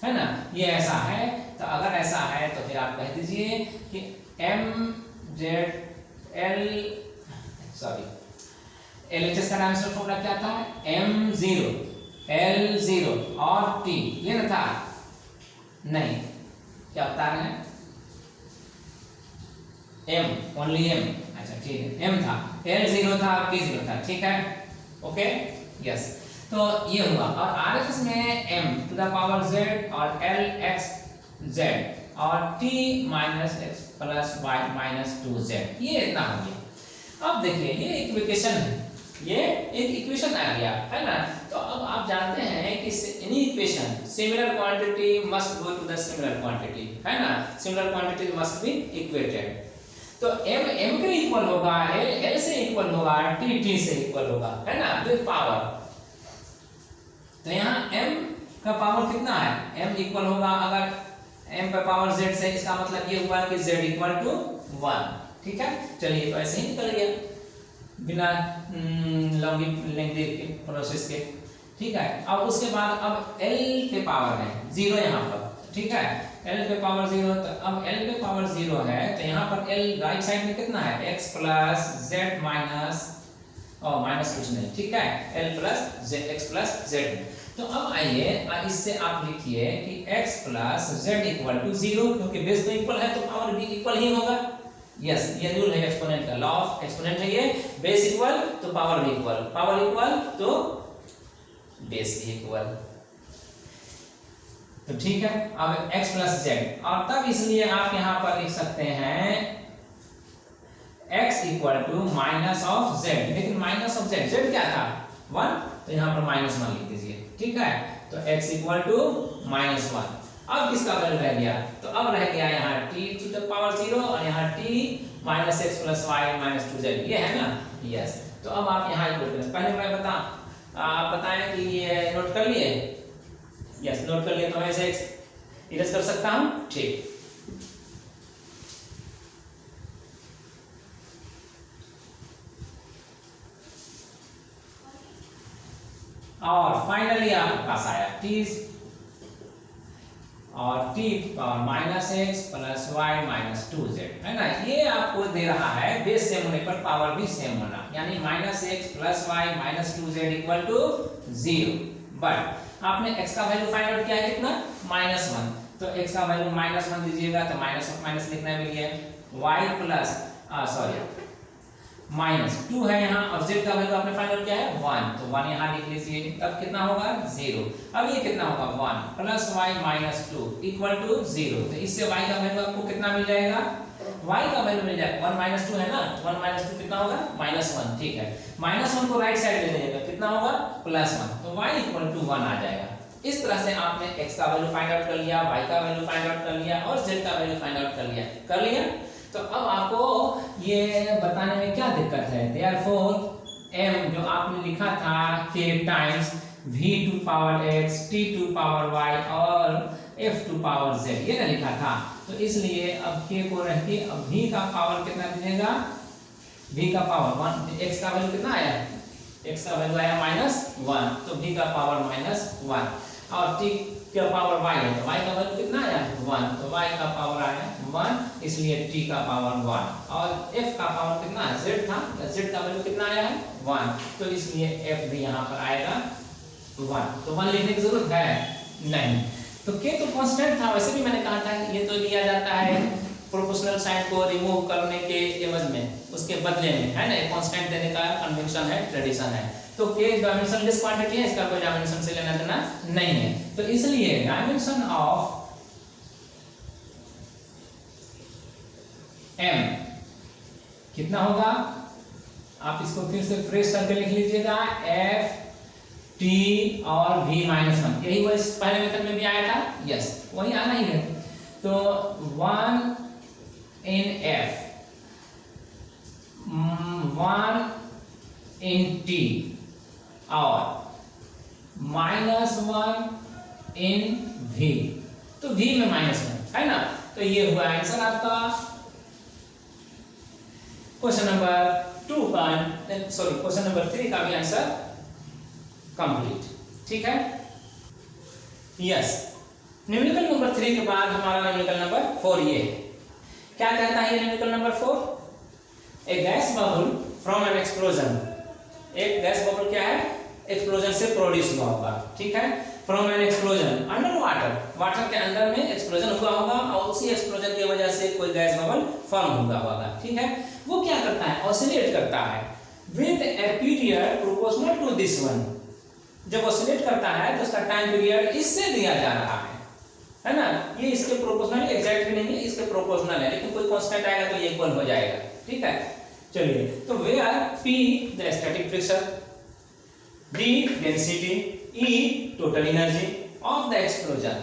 है ना, ये ऐसा है। तो अगर ऐसा है तो फिर आप कह दीजिए कि LHS का डायमेंशनल फॉर्मूला क्या था, m0, L0 और t, ये ना था, नहीं, क्या बता रहे हैं, m, ओनली m, अच्छा ठीक है, m था, L0 था, t0 था, ठीक है, ओके, यस। तो ये हुआ, और RHS में m to the power z और LXZ और t minus x plus y minus 2z, ये इतना हो गया। अब देखिए ये इक्वेशन है, ये एक इक्वेशन आ गया, है ना। तो अब आप जानते हैं कि any equation similar quantity must go to the similar quantity, है ना, similar quantity must be equated. तो m के इक्वल होगा, l से इक्वल होगा, t से इक्वल होगा, है ना, विद पावर। तो यहाँ m का पावर कितना है, m इक्वल होगा, अगर m पे पावर z से, इसका मतलब ये हुआ कि z इक्वल टू 1, ठीक है। चलिए तो ऐसे ही निकल गया बिना लेंथी प्रोसेस के, ठीक है। अब उसके बाद अब l पे पावर है 0 यहाँ पर, ठीक है, l पे पावर 0, तो अब l पे पावर 0 है तो यहाँ पर l राइट साइड में कितना है, x प्लस z माइनस, और माइनस कुछ नहीं, ठीक है, l plus z, x plus z। तो अब आइए इससे आप लिखिए कि x plus z equal to 0, क्योंकि बेस तो इक्वल है तो पावर भी इक्वल ही होगा। यस, ये रूल है एक्सपोनेंट का, लॉ ऑफ एक्सपोनेंट है ये, बेस इक्वल तो पावर भी इक्वल, पावर इक्वल तो बेस भी इक्वल, तो ठीक है। अब x प्लस z, और तब इसलिए आप यहाँ पर लिख सकते हैं x equal to minus of z, लेकिन माइनस ऑफ z, z क्या था 1, तो यहाँ पर -1 लिख दीजिए, ठीक है। तो x इक्वल टू -1। अब किसका वैल्यू रह गया, तो अब रह गया यहाँ t टू द पावर 0 और यहाँ t minus x plus y minus 2z, ये है ना, यस। तो अब आप यहाँ इक्वल करें, पहले मैं आप बताएं कि ये नोट कर लिए, यस नोट कर लिए, तो मैं इसे इरेज कर सकता हूँ, ठीक। और फाइनली आपके पास आया t और t power minus x plus y minus 2z, है ना। ये आपको दे रहा है बेस सेम होने पर पावर भी सेम होना, यानी minus x plus y minus 2z equal to 0। But आपने x का वैल्यू फाइंड आउट किया है कितना, -1, तो x का वैल्यू -1 दीजिएगा, तो माइनस ऑफ माइनस लिखना है मेरे y प्लस -2 है यहाँ, और z का वैल्यू आपने फाइंड आउट किया है 1, तो 1 यहाँ लिख लीजिए, तब कितना होगा 0। अब ये कितना होगा 1 plus y minus 2 equal to 0, तो इससे y का वैल्यू आपको कितना मिल जाएगा, y का वैल्यू मिल जाएगा 1 माइनस 2 है ना, 1 माइनस 2 कितना होगा -1, ठीक है। -1 को राइट साइड ले जाइएगा, कितना होगा +1, तो y इक्वल टू 1 आ जाएगा। इस तरह से आपने x का वैल्यू फाइंड आउट कर लिया, y का वैल्यू फाइंड आउट कर लिया और z का वैल्यू फाइंड आउट कर लिया। तो अब आपको ये बताने में क्या दिक्कत है, देयरफॉर m जो आपने लिखा था k times v to power x t to power y और f टू पावर z, ये ना लिखा था, तो इसलिए अब k को रह के अब v का पावर कितना दीजिएगा, v का पावर 1, x का वैल्यू कितना आया, x का वैल्यू आया -1, तो v का पावर -1 और t का पावर y है, तो y का वैल्यू कितना आया 1, तो y का पावर आया 1, इसलिए t का पावर 1, और f का पावर कितना है, z था, z का वैल्यू कितना आया है 1, तो इसलिए f भी यहाँ पर आएगा 1, तो 1 लिखने की जरूरत है नहीं। तो k तो कांस्टेंट था, वैसे भी मैंने कहा था कि ये तो लिया जाता है प्रोपोर्शनल साइन को रिमूव करने के एवज में, उसके बदले में, है ना, एक कांस्टेंट देने का कन्वेंशन है, ट्रेडिशन है। तो k डायमेंशनलेस क्वांटिटी है, इसका कोई डायमेंशन से लेना देना नहीं है, तो इसलिए डायमेंशन ऑफ m कितना होगा, आप इसको फिर से फ्रेश करके लिख लीजिएगा, f t और v -1, यही वो इस पहले मेथड में भी आया था, यस वही आना ही है। तो 1 in f 1 in t और -1 in v, तो v में -1 है ना, तो ये हुआ आंसर आपका क्वेश्चन नंबर 2 का, सॉरी क्वेश्चन नंबर 3 का भी आंसर कंप्लीट, ठीक है, यस। न्यूमेरिकल नंबर 3 के बाद हमारा न्यूमेरिकल नंबर 4 ये है। क्या कहता है ये numerical number 4, A gas bubble from N explosion, एक गैस बबल क्या है, एक्सप्लोजन से प्रोड्यूस हुआ होगा, ठीक है, from N explosion under water, water के अंदर में एक्सप्लोजन हुआ होगा और उसी एक्सप्लोजन की वजह से कोई गैस बबल फॉर्म हुआ होगा, ठीक है। वो क्या करता है, ऑसिलेट करता है with a period proportional to this one, जब ऑसिलेट करता है तो उसका टाइम पीरियड इससे दिया जा रहा है ना, ये इसके प्रोपोर्शनल एग्जैक्ट भी नहीं है, इसके प्रोपोर्शनल है, लेकिन कोई कांस्टेंट आएगा तो ये इक्वल हो जाएगा, ठीक है। चलिए, तो where P the static friction, D density, E total energy of the explosion,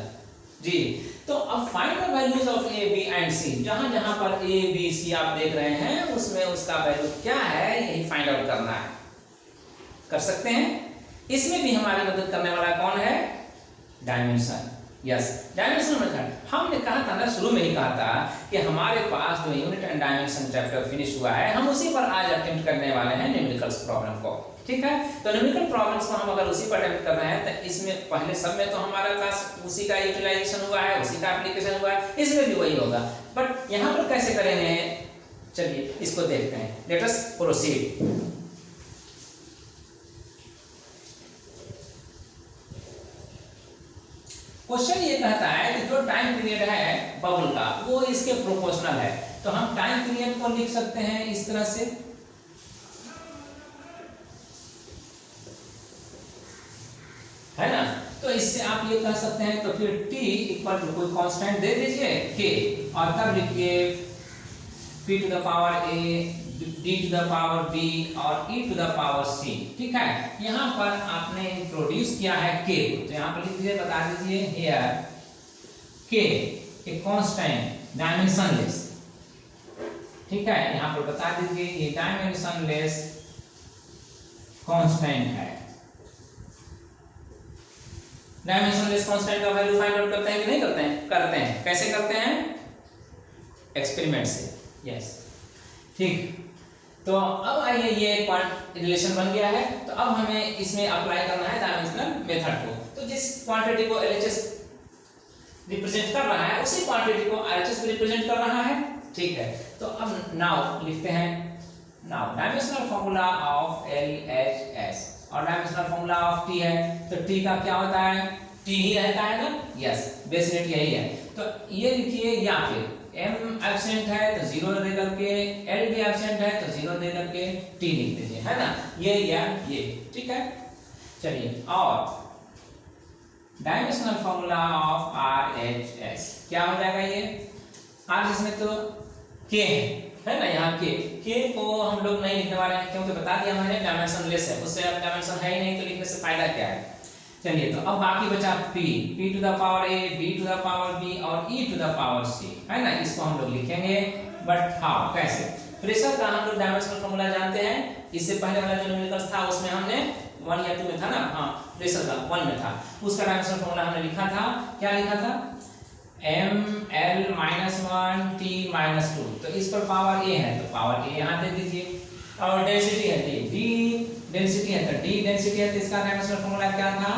जी। तो अब find the values of A, B and C, जहां जहां पर A, B, C आप देख रहे हैं उसमें उसका वैल्यू क्या है यही फाइंड आउट करना है, कर सकते हैं। इसमें भी हमारी मदद करने वाला कौन है, डायमेंशन, यस डायमेंशन मेथड। हमने कहा था ना, शुरू में ही कहा था कि हमारे पास जो unit and dimension chapter finish हुआ है, हम उसी पर आज अटेम्प्ट करने वाले हैं न्यूमेरिकल्स प्रॉब्लम को, ठीक है। तो न्यूमेरिकल प्रॉब्लम्स को हम अगर उसी पर अटेम्प्ट कर रहे हैं तो इसमें पहले सब में तो हमारा पास उसी का यूटिलाइजेशन हुआ है, उसी का एप्लीकेशन हुआ है, इसमें भी वही होगा, बट यहाँ पर कैसे करेंगे, चलिए इसको देखते हैं, लेट अस प्रोसीड। क्वेश्चन ये कहता है कि जो टाइम पीरियड है बबल का वो इसके प्रोपोर्शनल है, तो हम टाइम पीरियड को लिख सकते हैं इस तरह से, है ना। तो इससे आप ये कह सकते हैं, तो फिर t इक्वल टू कोई कांस्टेंट दे दीजिए k, और तब लिखिए p to the power a, d to the power b और e to the power c, ठीक है। यहाँ पर आपने इंट्रोड्यूस किया है k, तो यहाँ पर लिख दीजिए, बता दीजिए here k a constant dimensionless, ठीक है, यहाँ पर बता दीजिए ये डायमेंशनलेस कांस्टेंट है। डायमेंशनलेस कांस्टेंट का वैल्यू फाइंड आउट करते हैं कि नहीं करते हैं? करते हैं। कैसे करते हैं? एक्सपेरिमेंट से। यस, ठीक। तो अब आइए, ये एक रिलेशन बन गया है, तो अब हमें इसमें अप्लाई करना है डायमेंशनल मेथड को। तो जिस क्वांटिटी को LHS रिप्रेजेंट कर रहा है उसी क्वांटिटी को RHS भी रिप्रेजेंट कर रहा है, ठीक है। तो अब नाउ लिखते हैं, now dimensional formula of LHS और डायमेंशनल फार्मूला ऑफ T है, तो T का क्या होता है? T ही रहता है ना? यस, बेस रेट यही है। तो ये लिखिए, या फिर M एब्सेंट है तो 0 दे करके, L भी एब्सेंट है तो 0 दे करके T लिख दीजिए, है ना? ये या ये, ठीक है। चलिए, और डायमेंशनल फार्मूला ऑफ RHS क्या हो जाएगा? ये RHS में तो K है ना, यहाँ K को हम लोग नहीं लिखने वाले हैं क्योंकि बता दिया मैंने डायमेंशनलेस है, उससे अब डायमेंशन है ही नहीं तो लिखने से फायदा क्या है। चलिए, तो अब बाकी बचा P to the power A, B to the power B और E to the power C, है ना? इसको हम लोग लिखेंगे, बट हाउ, कैसे? प्रेशर का हम लोग डायमेंशनल फार्मूला जानते हैं, इससे पहले वाला जो न्यूमेरिकल्स था उसमें हमने 1 या 2 में था ना, हाँ प्रेशर का 1 में था, उसका डायमेंशनल फार्मूला हमने लिखा था, क्या लिखा था? ml -1 t -2। तो इस पर पावर A है तो पावर A यहाँ दे दीजिए, और डेंसिटी है D डेंसिटी है तो D डेंसिटी है, तो इसका डायमेंशनल फार्मूला क्या था?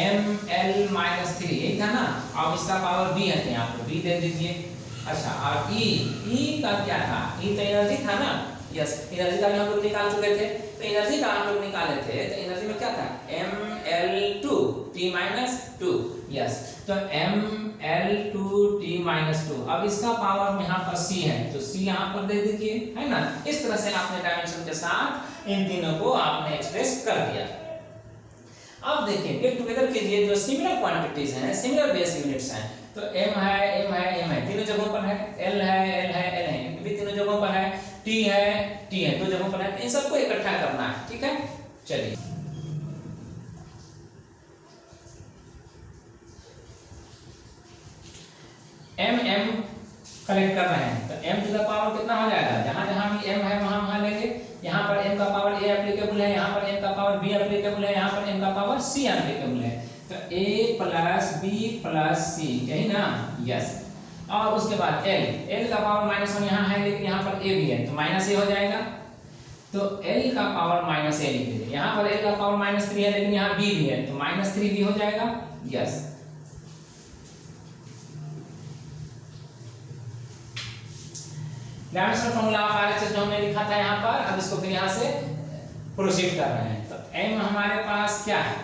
ml -3, यही था ना। अब इसका पावर B है तो यहाँ पर B दे दीजिए। अच्छा, और E का क्या था? E तो एनर्जी था ना। यस, एनर्जी का भी हम लोग निकाल चुके थे, तो एनर्जी का हम लोग निकाले थे, तो एनर्जी में क्या था? ml2 t -2। यस, तो ml2 t -2। अब इसका पावर यहाँ पर C है तो C यहाँ पर दे दीजिए, है ना? इस तरह से आपने डायमेंशन के साथ इन तीनों को आपने एक्सप्रेस कर दिया। अब देखिए, गेट टुगेदर कीजिए जो सिमिलर क्वांटिटीज हैं, सिमिलर बेस यूनिट्स हैं, तो m है, m है, m है, तीनों जगहों पर है, l है, l है, l है, भी तीनों जगहों पर है, t है, t है, दो जगहों पर है, इन सबको इकट्ठा करना है, ठीक है। चलिए, m कलेक्ट कर रहे हैं, तो m टू द पावर कितना हो जाएगा? जहां जहां भी m है वहां लेंगे, यहाँ पर m का पावर a एप्लीकेबल है, यहाँ पर m का पावर b एप्लीकेबल है, यहाँ पर m का पावर c एप्लीकेबल है, तो a + b + c, यही ना? यस, और उसके बाद l का पावर -1 यहाँ है, लेकिन यहाँ पर a भी है तो -a हो जाएगा, तो l का पावर -a लिख दीजिए। यहाँ पर l का पावर -3 है लेकिन यहाँ b भी है तो -3 भी हो जाएगा। Yes, dimensional formula of RHS जो हमने लिखा था यहाँ पर, अब इसको फिर यहाँ से प्रोसीड कर रहे हैं। तो m हमारे पास क्या है?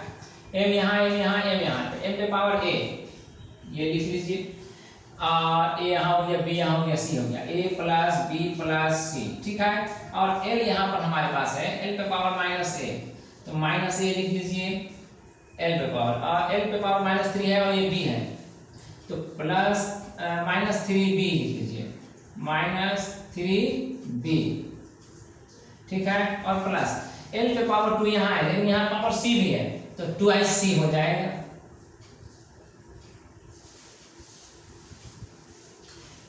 m यहाँ, m यहाँ, m यहाँ, तो m पे पावर a, ये लिख लीजिए, और a यहाँ हो गया, b यहाँ हो गया, c हो गया, a + b + c, ठीक है। और l यहाँ पर हमारे पास है, l पे पावर -a, तो -a लिख लीजिए l पे पावर, और l पे पावर -3 है और ये b है तो -3b लिख लीजिए, -3b, ठीक है। और प्लस l पे पावर 2 यहाँ है लेकिन यहाँ पावर c भी है तो 2c हो जाएगा।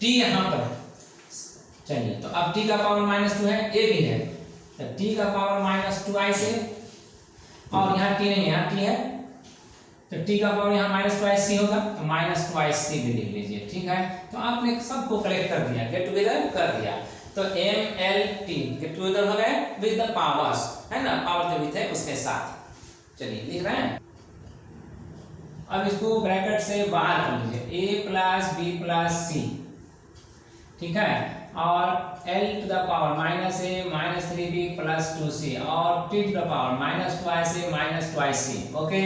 t यहाँ पर, चलिए, तो अब t का पावर -2 है, a भी है, तो t का पावर -2c, और यहाँ t नहीं है, यहाँ t है तो t का पावर यहाँ -2c होगा तो -2c भी लिख लीजिए, ठीक है। तो आपने सबको कलेक्ट कर दिया, गेट टुगेदर कर दिया, तो ml t गेट टुगेदर हो गए विद द पावर्स, है ना? पावर जो भी थे उसके साथ। चलिए, लिख रहे हैं, अब इसको ब्रैकेट से बाहर कर लीजिए, a + b + c, ठीक है, और l to the power -a -3b + 2c, और t to the power -2ac -2c, okay.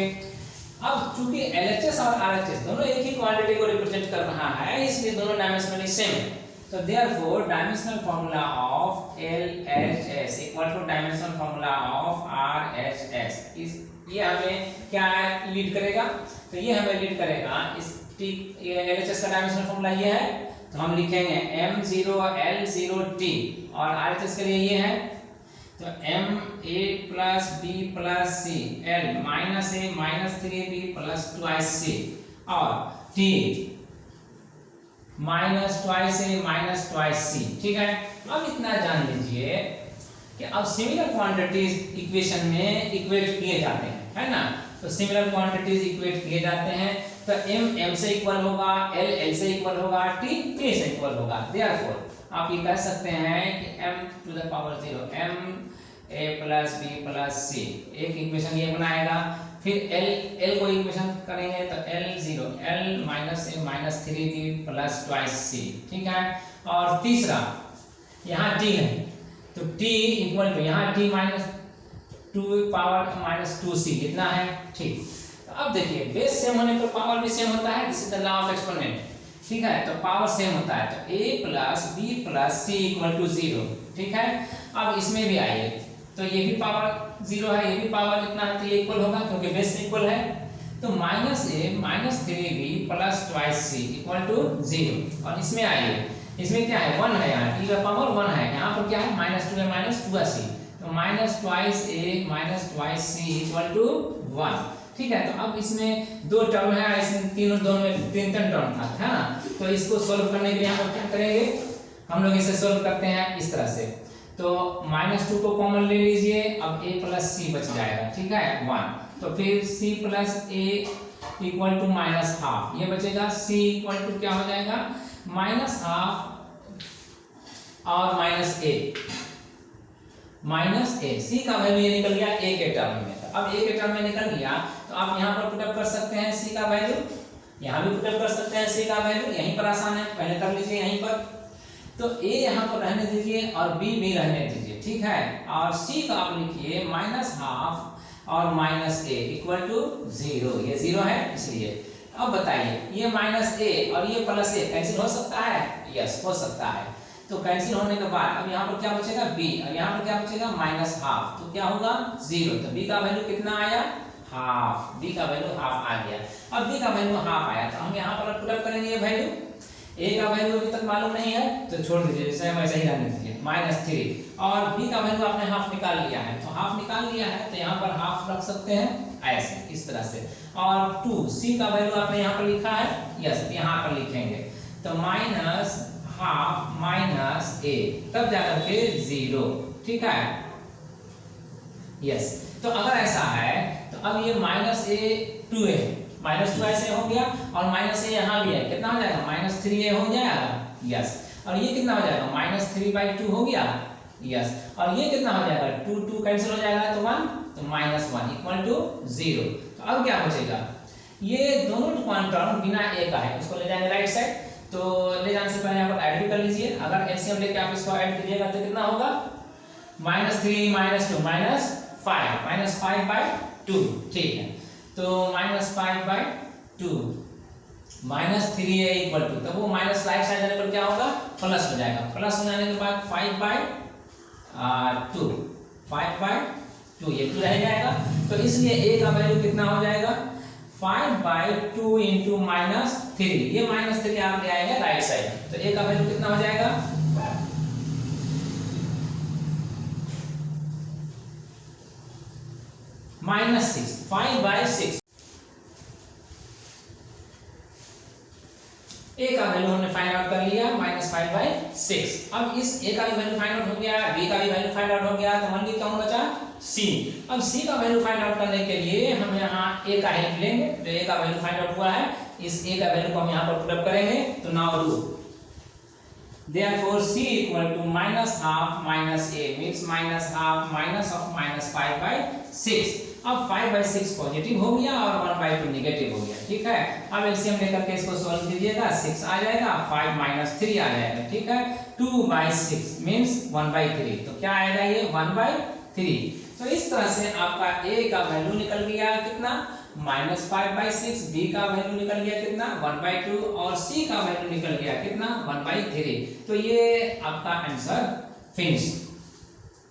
अब चूंकि LHS और RHS दोनों एक ही क्वांटिटी को रिप्रेजेंट कर रहा है, इसलिए दोनों डायमेंशनली सेम है, तो therefore dimensional formula of LHS equal two dimensional formula of RHS, ये हमें क्या लीड करेगा? तो ये हमें लीड करेगा, इस LHS का डायमेंशनल फार्मूला ये है, तो हम लिखेंगे m0 l0 t, और RHS के लिए ये है, तो ma + b + c, l -a -3b + 2c, और t माइनस ट्वाइस ए माइनस ट्वाइस सी। ठीक है, अब इतना जान लीजिए कि अब सिमिलर क्वांटिटीज इक्वेशन में इक्वेट किए जाते हैं, है ना। तो सिमिलर क्वांटिटीज इक्वेट किए जाते हैं तो m m से इक्वल होगा, l l से इक्वल होगा, t k से इक्वल होगा। देयरफॉर आप ये कह सकते हैं कि m टू द पावर 0 m a plus b plus c एक इक्वेशन ये बनाएगा। फिर l को इक्वेशन करेंगे तो l 0 l minus a minus 3b plus twice c। ठीक है, और तीसरा यहाँ t है तो t इक्वल टू यहाँ t minus 2 power minus 2c इतना है। ठीक, तो अब देखिए बेस सेम होने पर पावर भी सेम होता है, this is the law of exponent. ठीक है, तो पावर सेम होता है तो a plus b plus c equal to 0। ठीक है, अब इसमें भी आइए तो ये भी पावर 0 है, ये भी पावर इतना है तो ये इक्वल होगा क्योंकि बेस इक्वल है। तो minus a minus 3b plus twice c equal to 0। और इसमें आइए, इसमें क्या है 1 है, यहाँ t का पावर 1 है, यहाँ पर क्या है माइनस 2 है माइनस 2c तो minus twice a minus twice c equal to 1। ठीक है, तो अब इसमें दो टर्म है, इसमें दोनों में तीन टर्म था, है ना। तो इसको सोल्व करने के लिए हम क्या करेंगे, हम लोग इसे सोल्व करते हैं इस तरह से। तो माइनस 2 को कॉमन ले लीजिए, अब a प्लस c बच जाएगा। ठीक है 1, तो फिर c plus a equal to minus half, ये बचेगा c इक्वल टू क्या हो जाएगा माइनस हाफ और minus a minus a। c का वैल्यू ये निकल गया a के टर्म में। तो अब a के टर्म में निकल गया तो आप यहाँ पर पुटअप कर सकते हैं c का वैल्यू, यहाँ भी पुटअप कर सकते हैं c का वैल्यू, यहीं पर आसान है, पहले कर लीजिए यहीं पर। तो a यहाँ पर रहने दीजिए और b भी रहने दीजिए। ठीक है, और c का आप लिखिए माइनस हाफ और माइनस a इक्वल टू 0, ये 0 है इसलिए। अब बताइए ये माइनस a और ये प्लस a कैंसिल हो सकता है? यस हो सकता है। तो कैंसिल होने के बाद अब यहाँ पर क्या बचेगा b और यहाँ पर क्या बचेगा माइनस हाफ, तो क्या होगा 0। तो b का वैल्यू कितना आया हाफ, b का वैल्यू हाफ आ गया। अब b का वैल्यू हाफ आया तो हम यहाँ पर पुटअप करेंगे ये वैल्यू, a का वैल्यू अभी तक मालूम नहीं है तो छोड़ दीजिए, जैसे वैसे ही रहने दीजिए माइनस 3। और b का वैल्यू आपने हाफ निकाल लिया है, तो हाफ निकाल लिया है तो यहाँ पर हाफ रख सकते हैं ऐसे इस तरह से। और 2 c का वैल्यू आपने यहाँ पर लिखा है, यस यहाँ पर लिखेंगे तो माइनस हाफ माइनस a तब जाकर के 0। ठीक है, यस। तो अगर ऐसा है तो अब ये माइनस a 2 है, माइनस 2 ऐसे हो गया और माइनस a यहाँ भी है, कितना हो जाएगा माइनस 3a हो जाएगा, यस। और ये कितना हो जाएगा माइनस 3/2 हो गया, यस। और ये कितना हो जाएगा 2 कैंसिल हो जाएगा तो 1, तो माइनस 1 इक्वल टू 0। तो अब क्या बचेगा, ये दोनों टर्म बिना a का है, उसको ले जाएंगे राइट साइड। तो ले जाने से पहले यहाँ पर ऐड भी कर लीजिए, अगर एलसीएम लेके आप इसको ऐड कीजिएगा तो कितना होगा माइनस 3 माइनस 2 माइनस 5 माइनस 5/2। ठीक है, तो minus 5/2 minus 3a equal to, तो वो माइनस राइट साइड जाने पर क्या होगा प्लस हो जाएगा, प्लस हो जाने के बाद 5/2 ये 2 रह जाएगा। तो इसलिए a का वैल्यू कितना हो जाएगा 5/2 इंटू माइनस 3, ये माइनस 3 आप ले आएंगे राइट साइड, तो a का वैल्यू कितना हो जाएगा -6 5/6। a का वैल्यू हमने फाइंड आउट कर लिया -5/6। अब इस a का भी वैल्यू फाइंड आउट हो गया, b का भी वैल्यू फाइंड आउट हो गया, तो ओनली कौन बचा c। अब c का वैल्यू फाइंड आउट करने के लिए हम यहाँ a का हेल्प लेंगे, तो a का वैल्यू फाइंड आउट हुआ है, इस a का वैल्यू को हम यहाँ पर पुटअप करेंगे। तो now do therefore c equal to minus half minus a means minus half minus of minus 5/6। अब 5/6 पॉजिटिव हो गया और 1/2 नेगेटिव हो गया। ठीक है, अब एलसीएम लेकर के इसको सॉल्व कीजिएगा, 6 आ जाएगा, 5 - 3 आ जाएगा। ठीक है, 2/6 मींस 1/3, तो क्या आएगा ये 1/3। तो इस तरह से आपका a का वैल्यू निकल गया कितना -5/6, b का वैल्यू निकल गया कितना 1/2 और c का वैल्यू निकल गया कितना 1/3। तो ये आपका आंसर फिनिश।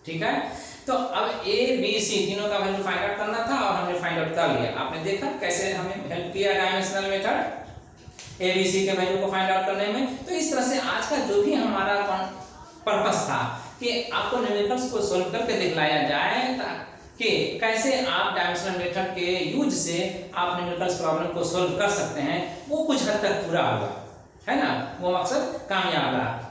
ठीक है, तो अब a b c तीनों का वैल्यू फाइंड आउट करना था और हमने फाइंड आउट कर लिया। आपने देखा कैसे हमें हेल्प किया dimensional method a b c के वैल्यू को फाइंड आउट करने में। तो इस तरह से आज का जो भी हमारा पर्पस था कि आपको न्यूमेरिकल्स को सॉल्व करके दिखलाया जाए कि कैसे आप डायमेंशनल मेथड के यूज से आप न्यूमेरिकल्स प्रॉब्लम को सॉल्व कर सकते हैं, वो कुछ हद तक पूरा होगा। है ना, वो मकसद कामयाब रहा।